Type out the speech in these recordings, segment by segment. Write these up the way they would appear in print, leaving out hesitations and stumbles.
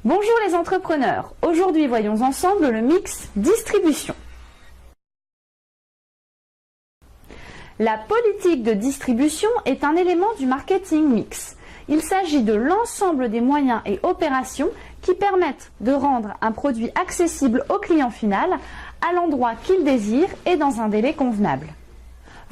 Bonjour les entrepreneurs, aujourd'hui voyons ensemble le mix distribution. La politique de distribution est un élément du marketing mix. Il s'agit de l'ensemble des moyens et opérations qui permettent de rendre un produit accessible au client final à l'endroit qu'il désire et dans un délai convenable.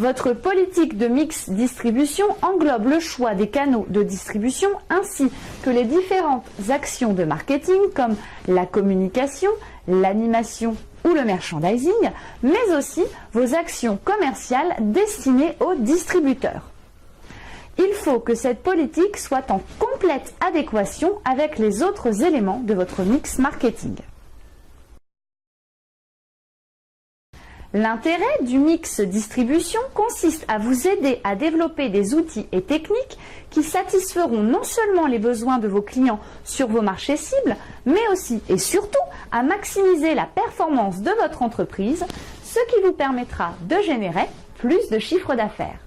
Votre politique de mix distribution englobe le choix des canaux de distribution ainsi que les différentes actions de marketing comme la communication, l'animation ou le merchandising, mais aussi vos actions commerciales destinées aux distributeurs. Il faut que cette politique soit en complète adéquation avec les autres éléments de votre mix marketing. L'intérêt du mix distribution consiste à vous aider à développer des outils et techniques qui satisferont non seulement les besoins de vos clients sur vos marchés cibles, mais aussi et surtout à maximiser la performance de votre entreprise, ce qui vous permettra de générer plus de chiffre d'affaires.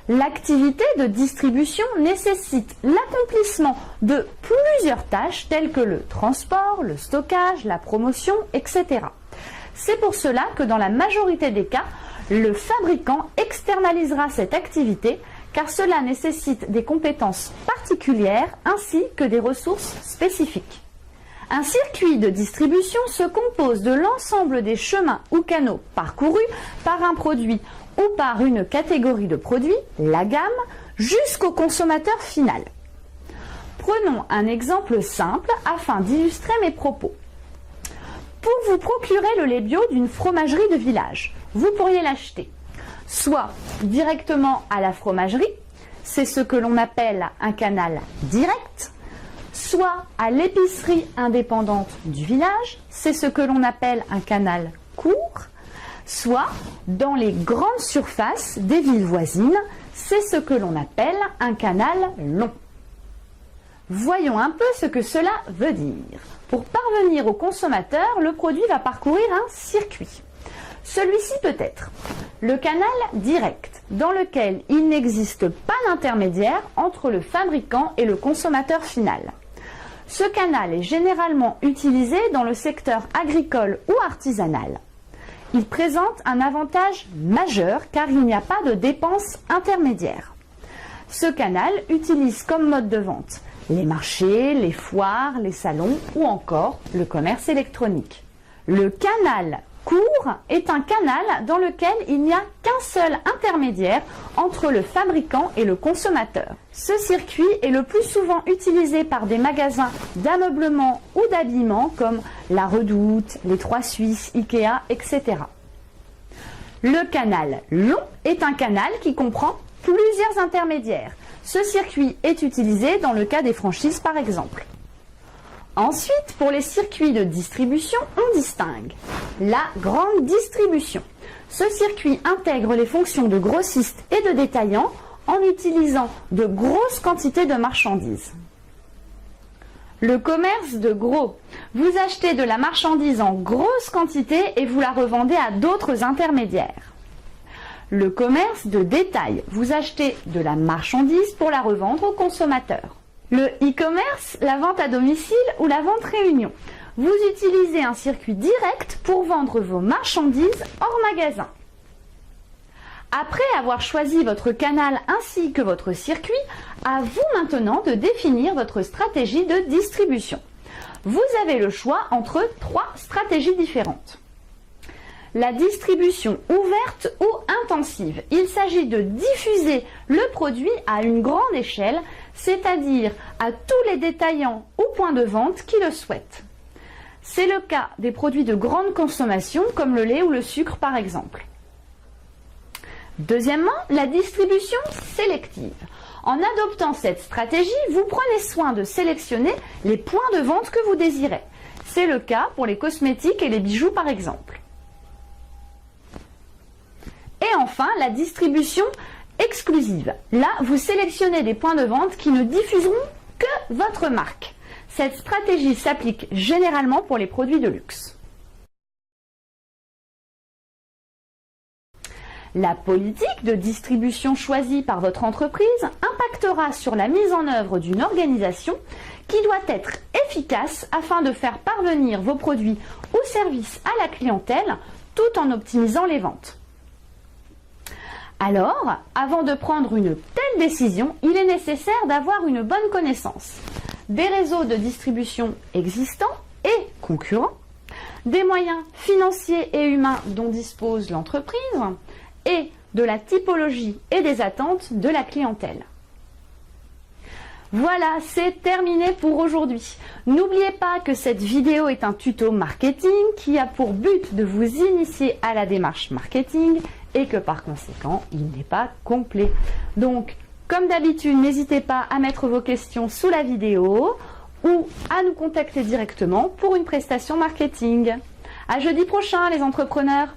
L'activité de distribution nécessite l'accomplissement de plusieurs tâches telles que le transport, le stockage, la promotion, etc. C'est pour cela que dans la majorité des cas, le fabricant externalisera cette activité car cela nécessite des compétences particulières ainsi que des ressources spécifiques. Un circuit de distribution se compose de l'ensemble des chemins ou canaux parcourus par un produit ou par une catégorie de produits, la gamme, jusqu'au consommateur final. Prenons un exemple simple afin d'illustrer mes propos. Pour vous procurer le lait bio d'une fromagerie de village, vous pourriez l'acheter soit directement à la fromagerie, c'est ce que l'on appelle un canal direct, soit à l'épicerie indépendante du village, c'est ce que l'on appelle un canal court, soit dans les grandes surfaces des villes voisines, c'est ce que l'on appelle un canal long. Voyons un peu ce que cela veut dire. Pour parvenir au consommateur, le produit va parcourir un circuit. Celui-ci peut être le canal direct, dans lequel il n'existe pas d'intermédiaire entre le fabricant et le consommateur final. Ce canal est généralement utilisé dans le secteur agricole ou artisanal. Il présente un avantage majeur car il n'y a pas de dépenses intermédiaires. Ce canal utilise comme mode de vente les marchés, les foires, les salons ou encore le commerce électronique. Le canal court est un canal dans lequel il n'y a qu'un seul intermédiaire entre le fabricant et le consommateur. Ce circuit est le plus souvent utilisé par des magasins d'ameublement ou d'habillement comme La Redoute, les Trois Suisses, Ikea, etc. Le canal long est un canal qui comprend plusieurs intermédiaires. Ce circuit est utilisé dans le cas des franchises par exemple. Ensuite, pour les circuits de distribution, on distingue la grande distribution. Ce circuit intègre les fonctions de grossiste et de détaillant en utilisant de grosses quantités de marchandises. Le commerce de gros. Vous achetez de la marchandise en grosse quantité et vous la revendez à d'autres intermédiaires. Le commerce de détail. Vous achetez de la marchandise pour la revendre aux consommateurs. Le e-commerce, la vente à domicile ou la vente réunion. Vous utilisez un circuit direct pour vendre vos marchandises hors magasin. Après avoir choisi votre canal ainsi que votre circuit, à vous maintenant de définir votre stratégie de distribution. Vous avez le choix entre 3 stratégies différentes. La distribution ouverte ou intensive. Il s'agit de diffuser le produit à une grande échelle, c'est-à-dire à tous les détaillants ou points de vente qui le souhaitent. C'est le cas des produits de grande consommation comme le lait ou le sucre par exemple. Deuxièmement, la distribution sélective. En adoptant cette stratégie, vous prenez soin de sélectionner les points de vente que vous désirez. C'est le cas pour les cosmétiques et les bijoux par exemple. Et enfin, la distribution exclusive. Là, vous sélectionnez des points de vente qui ne diffuseront que votre marque. Cette stratégie s'applique généralement pour les produits de luxe. La politique de distribution choisie par votre entreprise impactera sur la mise en œuvre d'une organisation qui doit être efficace afin de faire parvenir vos produits ou services à la clientèle tout en optimisant les ventes. Alors, avant de prendre une telle décision, il est nécessaire d'avoir une bonne connaissance des réseaux de distribution existants et concurrents, des moyens financiers et humains dont dispose l'entreprise et de la typologie et des attentes de la clientèle. Voilà, c'est terminé pour aujourd'hui. N'oubliez pas que cette vidéo est un tuto marketing qui a pour but de vous initier à la démarche marketing et que par conséquent, il n'est pas complet. Donc, comme d'habitude, n'hésitez pas à mettre vos questions sous la vidéo ou à nous contacter directement pour une prestation marketing. À jeudi prochain les entrepreneurs!